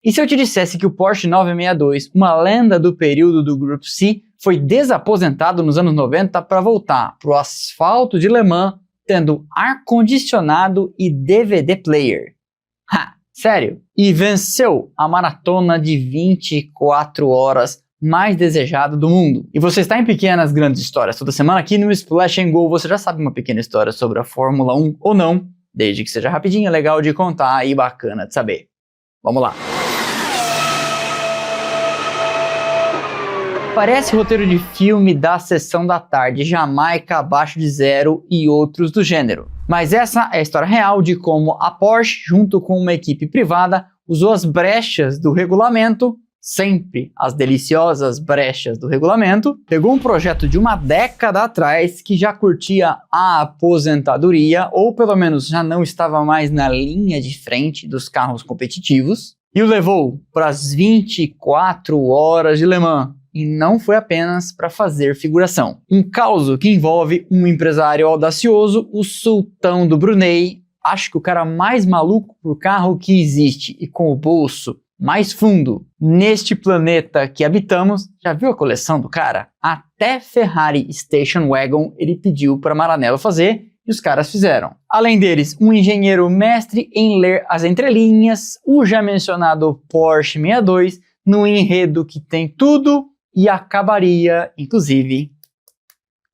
E se eu te dissesse que o Porsche 962, uma lenda do período do Group C, foi desaposentado nos anos 90 para voltar para o asfalto de Le Mans, tendo ar-condicionado e DVD player? Ha, sério? E venceu a maratona de 24 horas mais desejada do mundo. E você está em pequenas grandes histórias toda semana aqui no Splash and Go. Você já sabe uma pequena história sobre a Fórmula 1 ou não, desde que seja rapidinha, legal de contar e bacana de saber. Vamos lá. Parece roteiro de filme da Sessão da Tarde, Jamaica Abaixo de Zero e outros do gênero. Mas essa é a história real de como a Porsche, junto com uma equipe privada, usou as brechas do regulamento, sempre as deliciosas brechas do regulamento, pegou um projeto de uma década atrás que já curtia a aposentadoria, ou pelo menos já não estava mais na linha de frente dos carros competitivos, e o levou para as 24 horas de Le Mans. E não foi apenas para fazer figuração. Um caos que envolve um empresário audacioso, o sultão do Brunei, acho que o cara mais maluco por carro que existe e com o bolso mais fundo neste planeta que habitamos. Já viu a coleção do cara? Até Ferrari Station Wagon ele pediu para Maranello fazer e os caras fizeram. Além deles, um engenheiro mestre em ler as entrelinhas, o já mencionado Porsche 62, no enredo que tem tudo e acabaria, inclusive,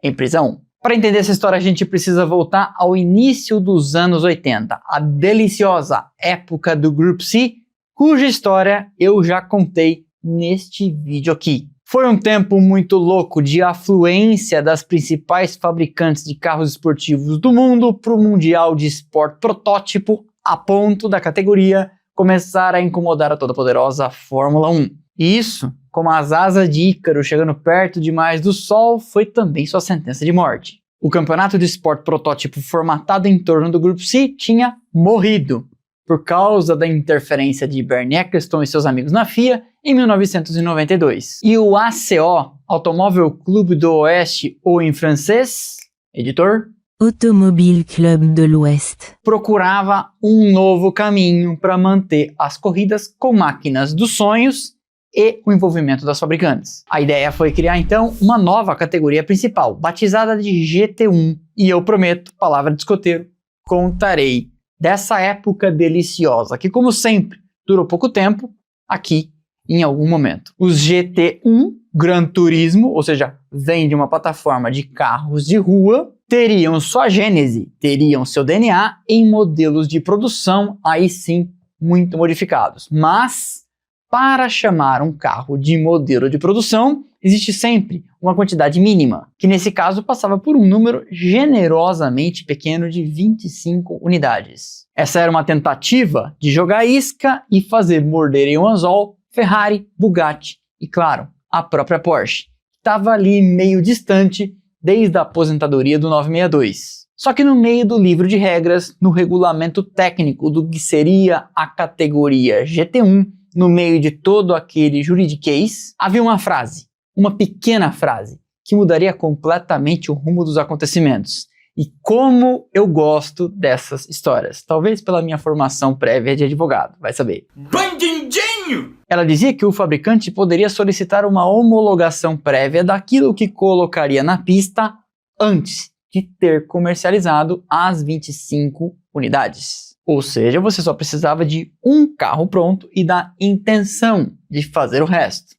em prisão. Para entender essa história, a gente precisa voltar ao início dos anos 80, a deliciosa época do Group C, cuja história eu já contei neste vídeo aqui. Foi um tempo muito louco de afluência das principais fabricantes de carros esportivos do mundo para o Mundial de Sport Protótipo, a ponto da categoria começar a incomodar a toda poderosa Fórmula 1. E isso, como as asas de Ícaro chegando perto demais do Sol, foi também sua sentença de morte. O campeonato de esporte protótipo formatado em torno do Grupo C tinha morrido por causa da interferência de Bernie Ecclestone e seus amigos na FIA em 1992. E o ACO, Automóvel Clube do Oeste, ou em francês, editor? Automobile Club de l'Ouest, procurava um novo caminho para manter as corridas com máquinas dos sonhos e o envolvimento das fabricantes. A ideia foi criar então uma nova categoria principal, batizada de GT1, e eu prometo, palavra de escoteiro, contarei dessa época deliciosa, que como sempre, durou pouco tempo, aqui em algum momento. Os GT1, Gran Turismo, ou seja, vem de uma plataforma de carros de rua, teriam sua gênese, teriam seu DNA em modelos de produção, aí sim, muito modificados. Mas para chamar um carro de modelo de produção, existe sempre uma quantidade mínima, que nesse caso passava por um número generosamente pequeno de 25 unidades. Essa era uma tentativa de jogar isca e fazer morderem o anzol Ferrari, Bugatti e, claro, a própria Porsche, que estava ali meio distante desde a aposentadoria do 962. Só que no meio do livro de regras, no regulamento técnico do que seria a categoria GT1, no meio de todo aquele juridiquês, havia uma frase, uma pequena frase, que mudaria completamente o rumo dos acontecimentos. E como eu gosto dessas histórias. Talvez pela minha formação prévia de advogado, vai saber. Bandidinho! Ela dizia que o fabricante poderia solicitar uma homologação prévia daquilo que colocaria na pista antes de ter comercializado as 25 unidades. Ou seja, você só precisava de um carro pronto e da intenção de fazer o resto.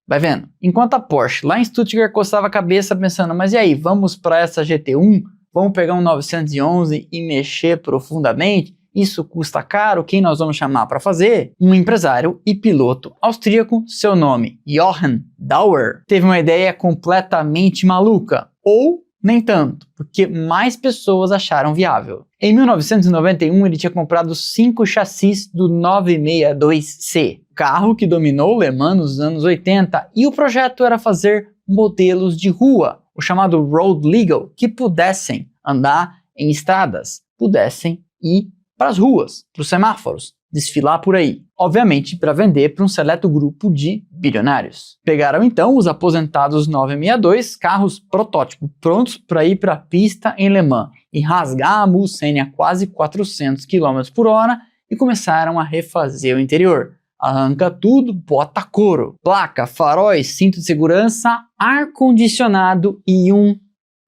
Vai vendo? Enquanto a Porsche lá em Stuttgart coçava a cabeça pensando, mas e aí, vamos para essa GT1? Vamos pegar um 911 e mexer profundamente? Isso custa caro? Quem nós vamos chamar para fazer? Um empresário e piloto austríaco, seu nome Johann Dauer, teve uma ideia completamente maluca. Ou nem tanto, porque mais pessoas acharam viável. Em 1991, ele tinha comprado 5 chassis do 962C, carro que dominou Le Mans nos anos 80, e o projeto era fazer modelos de rua, o chamado Road Legal, que pudessem andar em estradas, pudessem ir para as ruas, para os semáforos, desfilar por aí. Obviamente para vender para um seleto grupo de bilionários. Pegaram então os aposentados 962, carros protótipo prontos para ir para a pista em Le Mans e rasgar a Mulsanne a quase 400 km por hora e começaram a refazer o interior. Arranca tudo, bota couro. Placa, faróis, cinto de segurança, ar-condicionado e um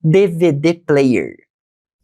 DVD player.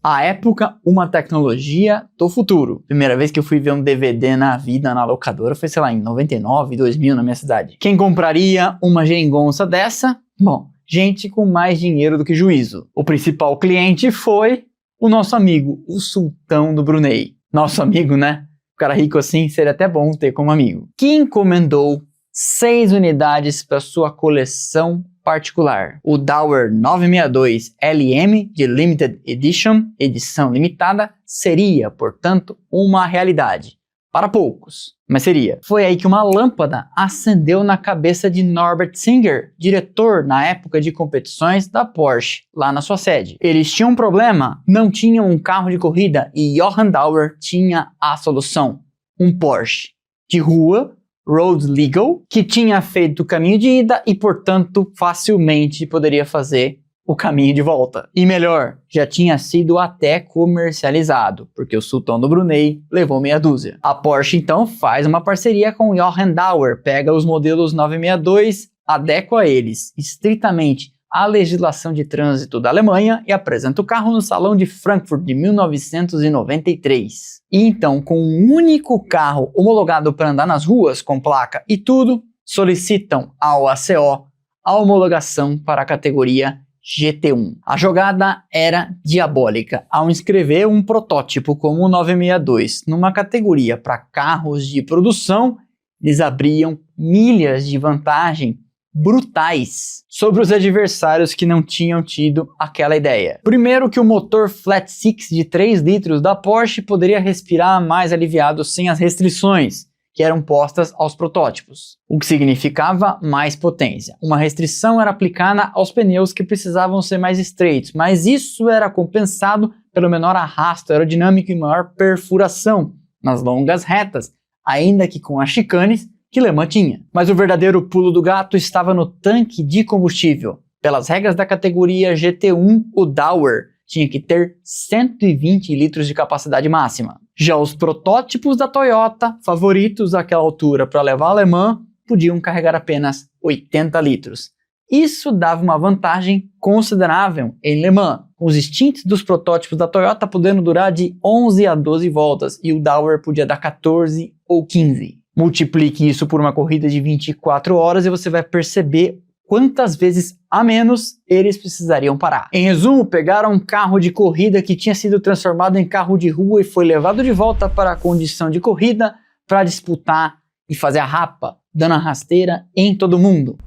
À época, uma tecnologia do futuro. Primeira vez que eu fui ver um DVD na vida na locadora foi, sei lá, em 99, 2000 na minha cidade. Quem compraria uma geringonça dessa? Bom, gente com mais dinheiro do que juízo. O principal cliente foi o nosso amigo, o sultão do Brunei. Nosso amigo, né? O cara rico assim seria até bom ter como amigo. Que encomendou 6 unidades para sua coleção particular. O Dower 962 LM de Limited Edition, edição limitada, seria, portanto, uma realidade. Para poucos, mas seria. Foi aí que uma lâmpada acendeu na cabeça de Norbert Singer, diretor na época de competições da Porsche, lá na sua sede. Eles tinham um problema, não tinham um carro de corrida e Johann Dower tinha a solução. Um Porsche de rua, Road Legal, que tinha feito o caminho de ida e, portanto, facilmente poderia fazer o caminho de volta. E melhor, já tinha sido até comercializado, porque o sultão do Brunei levou meia dúzia. A Porsche, então, faz uma parceria com Johann Dower, pega os modelos 962, adequa eles estritamente à legislação de trânsito da Alemanha e apresenta o carro no Salão de Frankfurt de 1993. E então, com um único carro homologado para andar nas ruas, com placa e tudo, solicitam ao ACO a homologação para a categoria GT1. A jogada era diabólica. Ao inscrever um protótipo como o 962 numa categoria para carros de produção, eles abriam milhas de vantagem brutais sobre os adversários que não tinham tido aquela ideia. Primeiro que o motor Flat Six de 3 litros da Porsche poderia respirar mais aliviado sem as restrições que eram postas aos protótipos, o que significava mais potência. Uma restrição era aplicada aos pneus que precisavam ser mais estreitos, mas isso era compensado pelo menor arrasto aerodinâmico e maior perfuração nas longas retas, ainda que com as chicanes que Le Mans tinha. Mas o verdadeiro pulo do gato estava no tanque de combustível. Pelas regras da categoria GT1, o Dower tinha que ter 120 litros de capacidade máxima. Já os protótipos da Toyota, favoritos àquela altura para levar a Le Mans, podiam carregar apenas 80 litros. Isso dava uma vantagem considerável em Le Mans, com os stints dos protótipos da Toyota podendo durar de 11 a 12 voltas e o Dower podia dar 14 ou 15. Multiplique isso por uma corrida de 24 horas e você vai perceber quantas vezes a menos eles precisariam parar. Em resumo, pegaram um carro de corrida que tinha sido transformado em carro de rua e foi levado de volta para a condição de corrida para disputar e fazer a rapa, dando a rasteira em todo mundo.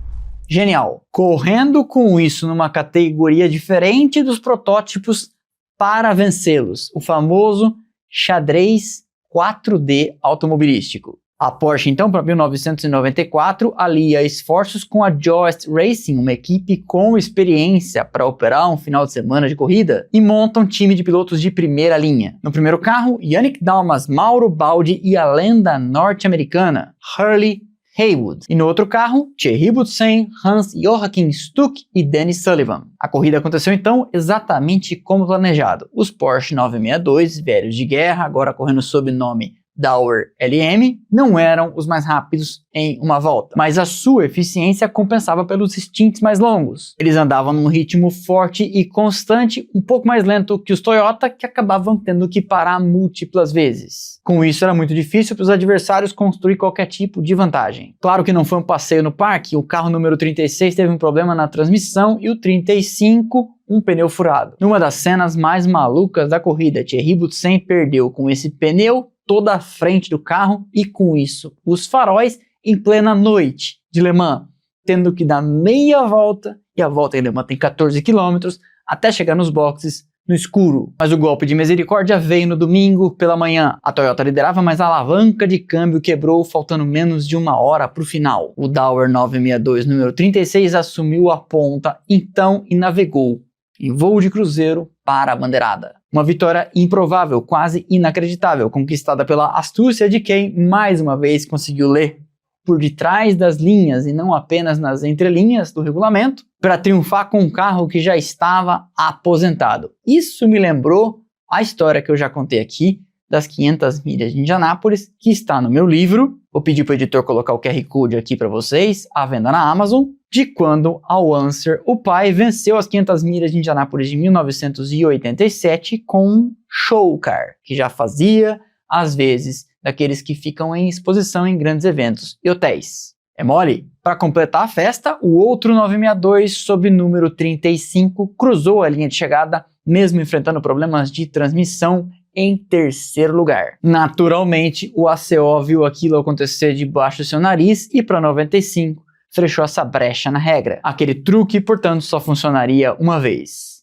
Genial! Correndo com isso numa categoria diferente dos protótipos para vencê-los, o famoso xadrez 4D automobilístico. A Porsche, então, para 1994, alia esforços com a Joest Racing, uma equipe com experiência para operar um final de semana de corrida, e monta um time de pilotos de primeira linha. No primeiro carro, Yannick Dalmas, Mauro Baldi e a lenda norte-americana, Hurley Haywood. E no outro carro, Thierry Boutsen, Hans-Joachim Stuck e Danny Sullivan. A corrida aconteceu então exatamente como planejado. Os Porsche 962, velhos de guerra, agora correndo sob o nome Dower LM, não eram os mais rápidos em uma volta, mas a sua eficiência compensava pelos stints mais longos. Eles andavam num ritmo forte e constante, um pouco mais lento que os Toyota, que acabavam tendo que parar múltiplas vezes. Com isso, era muito difícil para os adversários construir qualquer tipo de vantagem. Claro que não foi um passeio no parque, o carro número 36 teve um problema na transmissão e o 35 um pneu furado. Numa das cenas mais malucas da corrida, Thierry Boutsen perdeu com esse pneu toda a frente do carro e com isso os faróis em plena noite de Le Mans, tendo que dar meia volta, e a volta em Le Mans tem 14 km, até chegar nos boxes no escuro. Mas o golpe de misericórdia veio no domingo pela manhã. A Toyota liderava, mas a alavanca de câmbio quebrou faltando menos de uma hora para o final. O Dower 962 número 36 assumiu a ponta então e navegou em voo de cruzeiro para a bandeirada. Uma vitória improvável, quase inacreditável, conquistada pela astúcia de quem, mais uma vez, conseguiu ler por detrás das linhas e não apenas nas entrelinhas do regulamento, para triunfar com um carro que já estava aposentado. Isso me lembrou a história que eu já contei aqui das 500 milhas de Indianápolis, que está no meu livro. Vou pedir para o editor colocar o QR Code aqui para vocês, à venda na Amazon, de quando Al Unser, o pai, venceu as 500 milhas de Indianápolis de 1987 com um show car, que já fazia, às vezes, daqueles que ficam em exposição em grandes eventos e hotéis. É mole? Para completar a festa, o outro 962, sob número 35, cruzou a linha de chegada, mesmo enfrentando problemas de transmissão, em terceiro lugar. Naturalmente, o ACO viu aquilo acontecer debaixo do seu nariz e, para 95, fechou essa brecha na regra. Aquele truque, portanto, só funcionaria uma vez.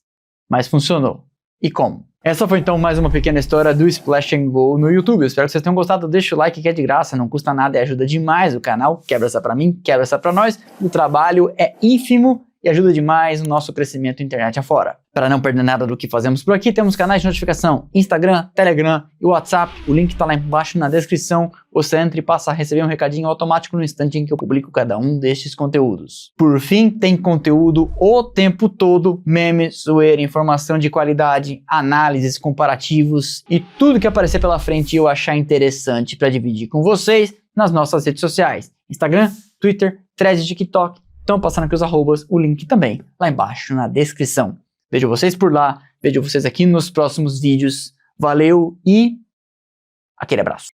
Mas funcionou. E como? Essa foi então mais uma pequena história do Splash and Go no YouTube. Eu espero que vocês tenham gostado. Deixa o like que é de graça, não custa nada e ajuda demais o canal. Quebra essa pra mim, quebra essa pra nós. O trabalho é ínfimo e ajuda demais o nosso crescimento internet afora. Para não perder nada do que fazemos por aqui, temos canais de notificação, Instagram, Telegram e WhatsApp. O link está lá embaixo na descrição. Você entra e passa a receber um recadinho automático no instante em que eu publico cada um destes conteúdos. Por fim, tem conteúdo o tempo todo, memes, zoeira, informação de qualidade, análises, comparativos e tudo que aparecer pela frente e eu achar interessante para dividir com vocês nas nossas redes sociais. Instagram, Twitter, Threads e TikTok. Estão passando aqui os arrobas, o link também lá embaixo na descrição. Vejo vocês por lá, vejo vocês aqui nos próximos vídeos. Valeu e aquele abraço.